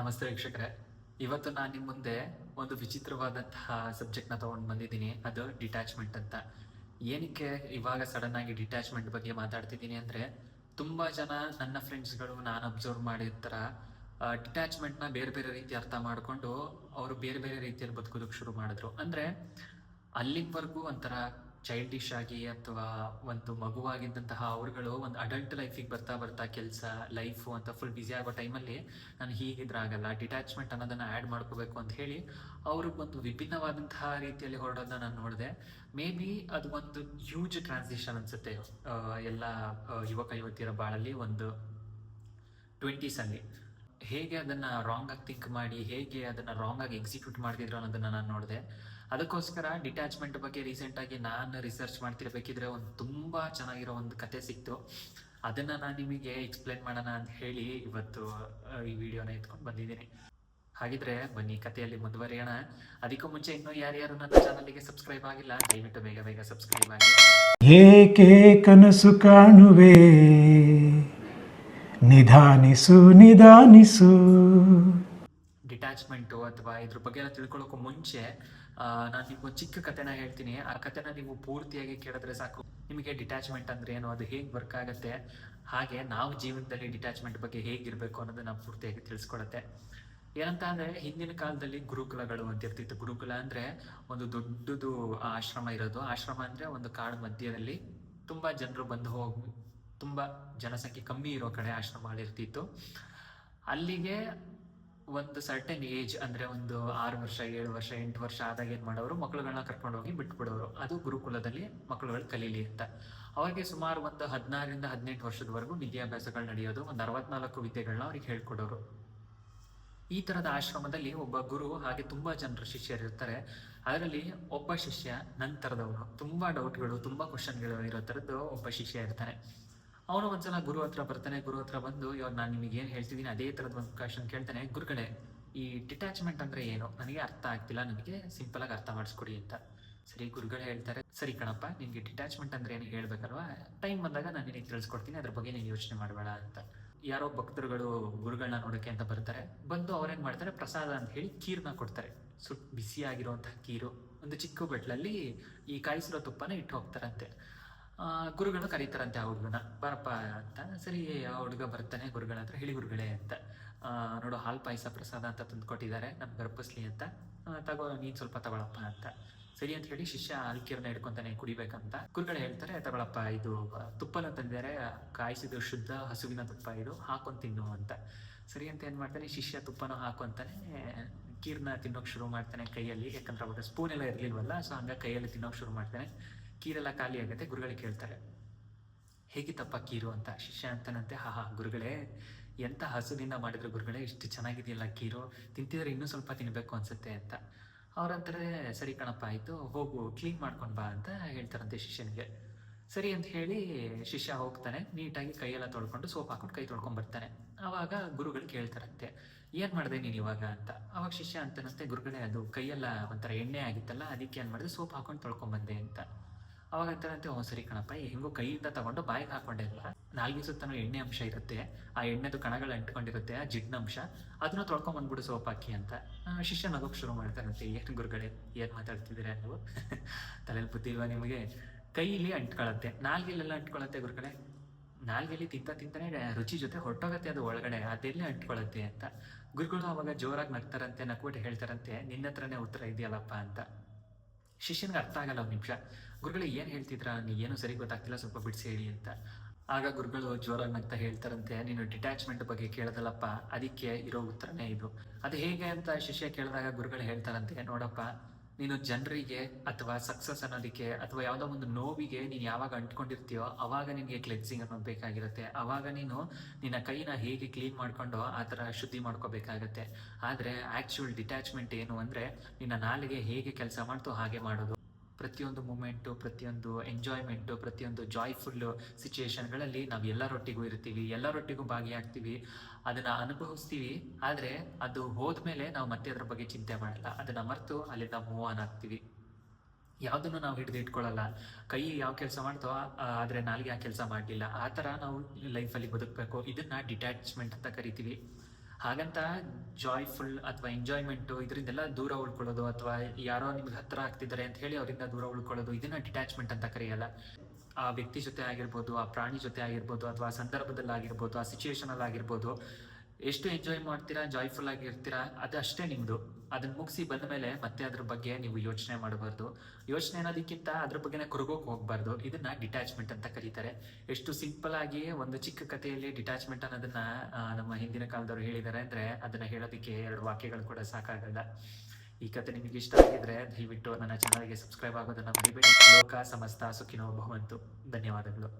ನಮಸ್ತೆ ವೀಕ್ಷಕರೇ. ಇವತ್ತು ನಾನು ನಿಮ್ಮ ಮುಂದೆ ಒಂದು ವಿಚಿತ್ರವಾದಂತಹ ಸಬ್ಜೆಕ್ಟ್ನ ತೊಗೊಂಡು ಬಂದಿದ್ದೀನಿ. ಅದು ಡಿಟ್ಯಾಚ್ಮೆಂಟ್ ಅಂತ. ಏನಕ್ಕೆ ಇವಾಗ ಸಡನ್ ಆಗಿ ಡಿಟ್ಯಾಚ್ಮೆಂಟ್ ಬಗ್ಗೆ ಮಾತಾಡ್ತಿದ್ದೀನಿ ಅಂದರೆ, ತುಂಬ ಜನ ನನ್ನ ಫ್ರೆಂಡ್ಸ್ಗಳು ನಾನು ಅಬ್ಸರ್ವ್ ಮಾಡಿರ್ತಾರ ಡಿಟ್ಯಾಚ್ಮೆಂಟ್ನ ಬೇರೆ ಬೇರೆ ರೀತಿ ಅರ್ಥ ಮಾಡಿಕೊಂಡು ಅವರು ಬೇರೆ ಬೇರೆ ರೀತಿಯಲ್ಲಿ ಬದುಕೋದಕ್ಕೆ ಶುರು ಮಾಡಿದ್ರು. ಅಂದರೆ ಅಲ್ಲಿವರೆಗೂ ಒಂಥರ ಚೈಲ್ಡಿಶ್ ಆಗಿ ಅಥವಾ ಒಂದು ಮಗುವಾಗಿದ್ದಂತಹ ಅವ್ರುಗಳು ಒಂದು ಅಡಲ್ಟ್ ಲೈಫಿಗೆ ಬರ್ತಾ ಬರ್ತಾ ಕೆಲಸ ಲೈಫು ಅಂತ ಫುಲ್ ಬ್ಯುಸಿ ಆಗೋ ಟೈಮಲ್ಲಿ ನಾನು ಹೀಗಿದ್ರಾಗಲ್ಲ, ಡಿಟ್ಯಾಚ್ಮೆಂಟ್ ಅನ್ನೋದನ್ನು ಆ್ಯಡ್ ಮಾಡ್ಕೋಬೇಕು ಅಂತ ಹೇಳಿ ಅವ್ರಿಗೊಂದು ವಿಭಿನ್ನವಾದಂತಹ ರೀತಿಯಲ್ಲಿ ಹೊರಡೋದನ್ನ ನಾನು ನೋಡಿದೆ. ಮೇ ಬಿ ಅದು ಒಂದು ಹ್ಯೂಜ್ ಟ್ರಾನ್ಸಿಷನ್ ಅನಿಸುತ್ತೆ ಎಲ್ಲ ಯುವಕ ಯುವತಿಯರ ಬಾಳಲ್ಲಿ. ಒಂದು 20s ಹೇಗೆ ಅದನ್ನು ರಾಂಗ್ ಆಗಿ ಥಿಂಕ್ ಮಾಡಿ ಹೇಗೆ ಅದನ್ನು ರಾಂಗ್ ಆಗಿ ಎಕ್ಸಿಕ್ಯೂಟ್ ಮಾಡ್ತಿದ್ರು ಅನ್ನೋದನ್ನು ನಾನು ನೋಡಿದೆ. ಅದಕ್ಕೋಸ್ಕರ ಡಿಟ್ಯಾಚ್ಮೆಂಟ್ ಬಗ್ಗೆ ರೀಸೆಂಟಾಗಿ ನಾನು ರಿಸರ್ಚ್ ಮಾಡ್ತಿರ್ಬೇಕಿದ್ರೆ ಒಂದು ತುಂಬ ಚೆನ್ನಾಗಿರೋ ಒಂದು ಕತೆ ಸಿಕ್ತು. ಅದನ್ನು ನಾನು ನಿಮಗೆ ಎಕ್ಸ್ಪ್ಲೇನ್ ಮಾಡೋಣ ಅಂತ ಹೇಳಿ ಇವತ್ತು ಈ ವಿಡಿಯೋನ ಎತ್ಕೊಂಡು ಬಂದಿದ್ದೀನಿ. ಹಾಗಿದ್ರೆ ಬನ್ನಿ ಕಥೆಯಲ್ಲಿ ಮುಂದುವರಿಯೋಣ. ಅದಕ್ಕೂ ಮುಂಚೆ ಇನ್ನೂ ಯಾರ್ಯಾರು ನನ್ನ ಚಾನಲ್ಗೆ ಸಬ್ಸ್ಕ್ರೈಬ್ ಆಗಿಲ್ಲ, ದಯವಿಟ್ಟು ಬೇಗ ಬೇಗ ಸಬ್ಸ್ಕ್ರೈಬ್ ಆಗಿ. ಏಕೆ ಕನಸು ಕಾಣುವೆ, ನಿಧಾನಿಸು ನಿಧಾನಿಸು. ಡಿಟ್ಯಾಚ್ಮೆಂಟು ಅಥವಾ ಇದ್ರ ಬಗ್ಗೆ ಎಲ್ಲ ತಿಳ್ಕೊಳ್ಳೋಕ್ಕೂ ಮುಂಚೆ ನಾನು ನಿಮ್ಗೊಂದು ಚಿಕ್ಕ ಕಥೆನ ಹೇಳ್ತೀನಿ. ಆ ಕಥೆನ ನೀವು ಪೂರ್ತಿಯಾಗಿ ಕೇಳಿದ್ರೆ ಸಾಕು ನಿಮಗೆ ಡಿಟ್ಯಾಚ್ಮೆಂಟ್ ಅಂದರೆ ಏನು, ಅದು ಹೇಗೆ ವರ್ಕ್ ಆಗುತ್ತೆ, ಹಾಗೆ ನಾವು ಜೀವನದಲ್ಲಿ ಡಿಟ್ಯಾಚ್ಮೆಂಟ್ ಬಗ್ಗೆ ಹೇಗಿರಬೇಕು ಅನ್ನೋದನ್ನ ಪೂರ್ತಿಯಾಗಿ ತಿಳಿಸ್ಕೊಡುತ್ತೆ. ಏನಂತ ಅಂದರೆ, ಹಿಂದಿನ ಕಾಲದಲ್ಲಿ ಗುರುಕುಲಗಳು ಅಂತ ಇರ್ತಿತ್ತು. ಗುರುಕುಲ ಅಂದರೆ ಒಂದು ದೊಡ್ಡದು ಆಶ್ರಮ ಇರೋದು. ಆಶ್ರಮ ಅಂದರೆ ಒಂದು ಕಾಡು ಮಧ್ಯದಲ್ಲಿ ತುಂಬ ಜನರು ಬಂದು ಹೋಗಿ, ತುಂಬ ಜನಸಂಖ್ಯೆ ಕಮ್ಮಿ ಇರೋ ಕಡೆ ಆಶ್ರಮಗಳಿರ್ತಿತ್ತು. ಅಲ್ಲಿಗೆ ಒಂದು ಸರ್ಟನ್ ಏಜ್ ಅಂದರೆ ಒಂದು 6 ವರ್ಷ 7 ವರ್ಷ 8 ವರ್ಷ ಆದಾಗ ಏನು ಮಾಡೋರು, ಮಕ್ಕಳುಗಳನ್ನ ಕರ್ಕೊಂಡು ಹೋಗಿ ಬಿಟ್ಬಿಡೋರು. ಅದು ಗುರುಕುಲದಲ್ಲಿ ಮಕ್ಕಳುಗಳು ಕಲೀಲಿ ಅಂತ. ಅವಾಗೆ ಸುಮಾರು ಒಂದು 16ರಿಂದ 18 ವರ್ಷದವರೆಗೂ ವಿದ್ಯಾಭ್ಯಾಸಗಳು ನಡೆಯೋದು. ಒಂದು 64 ವಿದ್ಯೆಗಳನ್ನ ಅವ್ರಿಗೆ ಹೇಳ್ಕೊಡೋರು. ಈ ಥರದ ಆಶ್ರಮದಲ್ಲಿ ಒಬ್ಬ ಗುರು ಹಾಗೆ ತುಂಬ ಜನರು ಶಿಷ್ಯರು ಇರ್ತಾರೆ. ಅದರಲ್ಲಿ ಒಬ್ಬ ಶಿಷ್ಯ ನಂತರದವನು, ತುಂಬ ಡೌಟ್ಗಳು ತುಂಬ ಕ್ವಶನ್ಗಳು ಇರೋ ಥರದ್ದು ಒಬ್ಬ ಶಿಷ್ಯ ಇರ್ತಾನೆ. ಅವನು ಒಂದ್ಸಲ ಗುರು ಹತ್ರ ಬರ್ತಾನೆ. ಗುರು ಹತ್ರ ಬಂದು, ಇವಾಗ ನಾನು ನಿಮಗೆ ಏನು ಹೇಳ್ತಿದ್ದೀನಿ ಅದೇ ಥರದ ಒಂದು ಕ್ವಶನ್ ಕೇಳ್ತಾನೆ. ಗುರುಗಳೇ, ಈ ಡಿಟ್ಯಾಚ್ಮೆಂಟ್ ಅಂದರೆ ಏನು, ನನಗೆ ಅರ್ಥ ಆಗ್ತಿಲ್ಲ, ನನಗೆ ಸಿಂಪಲಾಗಿ ಅರ್ಥ ಮಾಡಿಸ್ಕೊಡಿ ಅಂತ. ಸರಿ, ಗುರುಗಳೇ ಹೇಳ್ತಾರೆ, ಸರಿ ಕಣಪ್ಪ, ನಿನಗೆ ಡಿಟ್ಯಾಚ್ಮೆಂಟ್ ಅಂದರೆ ಏನು ಹೇಳ್ಬೇಕಲ್ವಾ, ಟೈಮ್ ಬಂದಾಗ ನಾನು ನಿನಗೆ ತಿಳಿಸ್ಕೊಡ್ತೀನಿ, ಅದ್ರ ಬಗ್ಗೆ ನೀನು ಯೋಚನೆ ಮಾಡಬೇಡ ಅಂತ. ಯಾರೋ ಭಕ್ತರುಗಳು ಗುರುಗಳನ್ನ ನೋಡೋಕ್ಕೆ ಅಂತ ಬರ್ತಾರೆ. ಬಂದು ಅವ್ರೇನು ಮಾಡ್ತಾರೆ, ಪ್ರಸಾದ ಅಂತ ಹೇಳಿ ಕೀರನ್ನ ಕೊಡ್ತಾರೆ. ಬಿಸಿಯಾಗಿರುವಂತಹ ಕೀರು ಒಂದು ಚಿಕ್ಕ ಬಟ್ಲಲ್ಲಿ ಈ ಕಾಯಿಸಿರೋ ತುಪ್ಪನ ಇಟ್ಟು ಹೋಗ್ತಾರಂತೆ. ಗುರುಗಳು ಕರೀತಾರಂತೆ ಆ ಹುಡುಗನ, ಬರಪ್ಪ ಅಂತ. ಸರಿ, ಆ ಹುಡುಗ ಬರ್ತಾನೆ ಗುರುಗಳ ಹತ್ರ. ಹೇಳಿ ಗುರುಗಳೇ ಅಂತ. ನೋಡು, ಹಾಲು ಪಾಯಸ ಪ್ರಸಾದ ಅಂತ ತಂದು ಕೊಟ್ಟಿದ್ದಾರೆ ನಮ್ಗೆ ಅರ್ಪಿಸ್ಲಿ ಅಂತ. ತಗೋ, ನೀನು ಸ್ವಲ್ಪ ತಗೊಳಪ್ಪ ಅಂತ. ಸರಿ ಅಂತ ಹೇಳಿ ಶಿಷ್ಯ ಹಾಲ್ಕೀರನ್ನ ಹಿಡ್ಕೊತಾನೆ ಕುಡಿಬೇಕಂತ. ಗುರುಗಳು ಹೇಳ್ತಾರೆ, ತಗೊಳಪ್ಪ, ಇದು ತುಪ್ಪನ ತಂದಿದ್ದಾರೆ, ಕಾಯಿಸಿದ ಶುದ್ಧ ಹಸುವಿನ ತುಪ್ಪ, ಇದು ಹಾಕೊಂಡು ತಿನ್ನು ಅಂತ. ಸರಿ ಅಂತ ಏನು ಮಾಡ್ತಾನೆ, ಶಿಷ್ಯ ತುಪ್ಪನ ಹಾಕೊಂತಾನೆ, ಕೀರನ್ನ ತಿನ್ನೋಕೆ ಶುರು ಮಾಡ್ತಾನೆ ಕೈಯಲ್ಲಿ. ಯಾಕಂದ್ರೆ ಅವಾಗ ಸ್ಪೂನ್ ಎಲ್ಲ ಇರಲಿಲ್ವಲ್ಲ, ಸೊ ಹಂಗಾಗಿ ಕೈಯಲ್ಲಿ ತಿನ್ನೋಕೆ ಶುರು ಮಾಡ್ತಾನೆ. ಕೀರೆಲ್ಲ ಖಾಲಿ ಆಗುತ್ತೆ. ಗುರುಗಳಿಗೆ ಕೇಳ್ತಾರೆ, ಹೇಗಿತ್ತಪ್ಪ ಕೀರು ಅಂತ. ಶಿಷ್ಯ ಅಂತಾನಂತೆ, ಹಾ ಗುರುಗಳೇ, ಎಂಥ ಹಸುವಿನಿಂದ ಮಾಡಿದ್ರು ಗುರುಗಳೇ, ಇಷ್ಟು ಚೆನ್ನಾಗಿದೆಯಲ್ಲ ಕೀರು, ತಿಂತಿದ್ರೆ ಇನ್ನೂ ಸ್ವಲ್ಪ ತಿನ್ನಬೇಕು ಅನ್ಸುತ್ತೆ ಅಂತ. ಅವ್ರಂತಾರೆ, ಸರಿ ಕಣಪ್ಪ, ಆಯಿತು, ಹೋಗು ಕ್ಲೀನ್ ಮಾಡ್ಕೊಂಡು ಬಾ ಅಂತ ಹೇಳ್ತಾರಂತೆ ಶಿಷ್ಯನಿಗೆ. ಸರಿ ಅಂತ ಹೇಳಿ ಶಿಷ್ಯ ಹೋಗ್ತಾನೆ. ನೀಟಾಗಿ ಕೈಯೆಲ್ಲ ತೊಳ್ಕೊಂಡು ಸೋಪ್ ಹಾಕೊಂಡು ಕೈ ತೊಳ್ಕೊಂಡು ಬರ್ತಾನೆ. ಆವಾಗ ಗುರುಗಳು ಕೇಳ್ತಾರಂತೆ, ಏನು ಮಾಡಿದೆ ನೀನು ಇವಾಗ ಅಂತ. ಅವಾಗ ಶಿಷ್ಯ ಅಂತಾನಂತೆ, ಗುರುಗಳೇ, ಅದು ಕೈಯೆಲ್ಲ ಒಂಥರ ಎಣ್ಣೆ ಆಗಿತ್ತಲ್ಲ, ಅದಕ್ಕೆ ಏನು ಮಾಡಿದೆ, ಸೋಪ್ ಹಾಕೊಂಡು ತೊಳ್ಕೊಂಬಂದೆ ಅಂತ. ಅವಾಗ ಅಂತಾರಂತೆ, ಸರಿ ಕಣಪ್ಪ, ಹೆಂಗೋ ಕೈಯಿಂದ ತಗೊಂಡು ಬಾಯಿಗೆ ಹಾಕೊಂಡೆ ಅಲ್ಲ, ನಾಲ್ಗೆ ಸುತ್ತನೂ ಎಣ್ಣೆ ಅಂಶ ಇರುತ್ತೆ, ಆ ಎಣ್ಣೆದು ಕಣಗಳು ಅಂಟ್ಕೊಂಡಿರುತ್ತೆ, ಆ ಜಿಡ್ನ ಅಂಶ, ಅದನ್ನ ತೊಳ್ಕೊಂಬಂದ್ಬಿಡು ಸೋಪ್ ಹಾಕಿ ಅಂತ. ಶಿಷ್ಯ ನಗೋಕೆ ಶುರು ಮಾಡ್ತಾರಂತೆ, ಏನು ಗುರುಗಳೇ, ಏನು ಮಾತಾಡ್ತಿದ್ದೀರಾ ನೀವು, ತಲೆಯಲ್ಲಿ ಬುದ್ಧಿ ಇಲ್ವಾ ನಿಮಗೆ, ಕೈಯಲ್ಲಿ ಅಂಟ್ಕೊಳತ್ತೆ, ನಾಲ್ಗೆಲೆಲ್ಲ ಅಂಟ್ಕೊಳತ್ತೆ ಗುರುಗಳೇ, ನಾಲ್ಗೆಲ್ಲಿ ತಿಂತಾನೆ ರುಚಿ ಜೊತೆ ಹೊರಟೋಗತ್ತೆ ಅದು ಒಳಗಡೆ, ಅದೆಲ್ಲಿ ಅಂಟ್ಕೊಳತ್ತೆ ಅಂತ. ಗುರುಗಳು ಅವಾಗ ಜೋರಾಗಿ ನಗ್ತಾರಂತೆ, ನಕ್ಬಿಟ್ಟು ಹೇಳ್ತಾರಂತೆ, ನಿನ್ನ ಹತ್ರನೇ ಉತ್ತರ ಇದೆಯಲ್ಲಪ್ಪ ಅಂತ. ಶಿಷ್ಯನಿಗೆ ಅರ್ಥ ಆಗಲ್ಲ ಒಂದು ನಿಮಿಷ. ಗುರುಗಳು ಏನು ಹೇಳ್ತಿದ್ರ, ಏನು ಸರಿ ಗೊತ್ತಾಗ್ತಿಲ್ಲ, ಸ್ವಲ್ಪ ಬಿಡಿಸಿ ಹೇಳಿ ಅಂತ. ಆಗ ಗುರುಗಳು ಜೋರಾಗಿ ನಗ್ತಾ ಹೇಳ್ತಾರಂತೆ, ನೀನು ಡಿಟ್ಯಾಚ್ಮೆಂಟ್ ಬಗ್ಗೆ ಕೇಳದಲ್ಲಪ್ಪ, ಅದಕ್ಕೆ ಇರೋ ಉತ್ತರನೇ ಇದು. ಅದು ಹೇಗೆ ಅಂತ ಶಿಷ್ಯ ಕೇಳಿದಾಗ ಗುರುಗಳು ಹೇಳ್ತಾರಂತೆ, ನೋಡಪ್ಪ, ನೀನು ಜನರಿಗೆ ಅಥವಾ ಸಕ್ಸಸ್ ಅನ್ನೋದಕ್ಕೆ ಅಥವಾ ಯಾವುದೋ ಒಂದು ನೋವಿಗೆ ನೀನು ಯಾವಾಗ ಅಂಟ್ಕೊಂಡಿರ್ತೀಯೋ ಅವಾಗ ನಿನಗೆ ಕ್ಲೆನ್ಸಿಂಗ್ ಅನ್ನೋದು ಬೇಕಾಗಿರುತ್ತೆ. ಆವಾಗ ನೀನು ನಿನ್ನ ಕೈನ ಹೇಗೆ ಕ್ಲೀನ್ ಮಾಡ್ಕೊಂಡು ಆ ಥರ ಶುದ್ಧಿ ಮಾಡ್ಕೋಬೇಕಾಗತ್ತೆ. ಆದರೆ ಆ್ಯಕ್ಚುಯಲ್ ಡಿಟ್ಯಾಚ್ಮೆಂಟ್ ಏನು ಅಂದರೆ, ನಿನ್ನ ನಾಲಿಗೆ ಹೇಗೆ ಕೆಲಸ ಮಾಡ್ತೋ ಹಾಗೆ ಮಾಡೋದು. ಪ್ರತಿಯೊಂದು ಮೂಮೆಂಟು, ಪ್ರತಿಯೊಂದು ಎಂಜಾಯ್ಮೆಂಟು, ಪ್ರತಿಯೊಂದು ಜಾಯ್ಫುಲ್ಲು ಸಿಚುಯೇಷನ್ಗಳಲ್ಲಿ ನಾವು ಎಲ್ಲರೊಟ್ಟಿಗೂ ಇರ್ತೀವಿ, ಎಲ್ಲರೊಟ್ಟಿಗೂ ಭಾಗಿಯಾಗ್ತೀವಿ, ಅದನ್ನು ಅನುಭವಿಸ್ತೀವಿ. ಆದರೆ ಅದು ಹೋದ್ಮೇಲೆ ನಾವು ಮತ್ತೆ ಅದ್ರ ಬಗ್ಗೆ ಚಿಂತೆ ಮಾಡಲ್ಲ, ಅದನ್ನು ಮರೆತು ಅಲ್ಲಿಂದ ಮೂವ್ ಆನ್ ಆಗ್ತೀವಿ. ಯಾವುದನ್ನು ನಾವು ಹಿಡಿದು ಇಟ್ಕೊಳ್ಳಲ್ಲ. ಕೈ ಯಾವ ಕೆಲಸ ಮಾಡ್ತೋ ಆದರೆ ನಾಲಿಗೆ ಆ ಕೆಲಸ ಮಾಡಲಿಲ್ಲ, ಆ ಥರ ನಾವು ಲೈಫಲ್ಲಿ ಬದುಕಬೇಕು. ಇದನ್ನು ಡಿಟ್ಯಾಚ್ಮೆಂಟ್ ಅಂತ ಕರಿತೀವಿ. ಹಾಗಂತ ಜಾಯ್ಫುಲ್ ಅಥವಾ ಎಂಜಾಯ್ಮೆಂಟು ಇದರಿಂದೆಲ್ಲ ದೂರ ಉಳ್ಕೊಳ್ಳೋದು, ಅಥವಾ ಯಾರೋ ನಿಮ್ಗೆ ಹತ್ರ ಆಗ್ತಿದ್ದಾರೆ ಅಂತ ಹೇಳಿ ಅವರಿಂದ ದೂರ ಉಳ್ಕೊಳ್ಳೋದು, ಇದನ್ನ ಡಿಟ್ಯಾಚ್ಮೆಂಟ್ ಅಂತ ಕರೆಯಲ್ಲ. ಆ ವ್ಯಕ್ತಿ ಜೊತೆ ಆಗಿರ್ಬೋದು, ಆ ಪ್ರಾಣಿ ಜೊತೆ ಆಗಿರ್ಬೋದು, ಅಥವಾ ಆ ಸಂದರ್ಭದಲ್ಲಿ ಆಗಿರ್ಬೋದು, ಆ ಸಿಚುವೇಶನಲ್ಲಿ ಆಗಿರ್ಬೋದು, ಎಷ್ಟು ಎಂಜಾಯ್ ಮಾಡ್ತೀರಾ, ಜಾಯ್ಫುಲ್ ಆಗಿರ್ತೀರಾ, ಅದು ಅಷ್ಟೇ ನಿಮ್ಮದು. ಅದನ್ನ ಮುಗಿಸಿ ಬಂದ ಮೇಲೆ ಮತ್ತೆ ಅದ್ರ ಬಗ್ಗೆ ನೀವು ಯೋಚನೆ ಮಾಡಬಾರ್ದು. ಯೋಚನೆ ಅನ್ನೋದಕ್ಕಿಂತ ಅದ್ರ ಬಗ್ಗೆನೇ ಕೊರಗೋಕೆ ಹೋಗ್ಬಾರ್ದು. ಇದನ್ನ ಡಿಟ್ಯಾಚ್ಮೆಂಟ್ ಅಂತ ಕರೀತಾರೆ. ಎಷ್ಟು ಸಿಂಪಲ್ ಆಗಿ ಒಂದು ಚಿಕ್ಕ ಕಥೆಯಲ್ಲಿ ಡಿಟ್ಯಾಚ್ಮೆಂಟ್ ಅನ್ನೋದನ್ನ ನಮ್ಮ ಹಿಂದಿನ ಕಾಲದವರು ಹೇಳಿದ್ದಾರೆ ಅಂದ್ರೆ ಅದನ್ನ ಹೇಳೋದಕ್ಕೆ 2 ವಾಕ್ಯಗಳು ಕೂಡ ಸಾಕಾಗಲ್ಲ. ಈ ಕಥೆ ನಿಮಗೆ ಇಷ್ಟ ಆಗಿದ್ರೆ ದಯವಿಟ್ಟು ನನ್ನ ಚಾನಲ್ಗೆ ಸಬ್ಸ್ಕ್ರೈಬ್ ಆಗೋದನ್ನ ಮರಿಬೇಡಿ. ಲೋಕ ಸಮಸ್ತ ಸುಖಿನೋ ಭವಂತು. ಧನ್ಯವಾದಗಳು.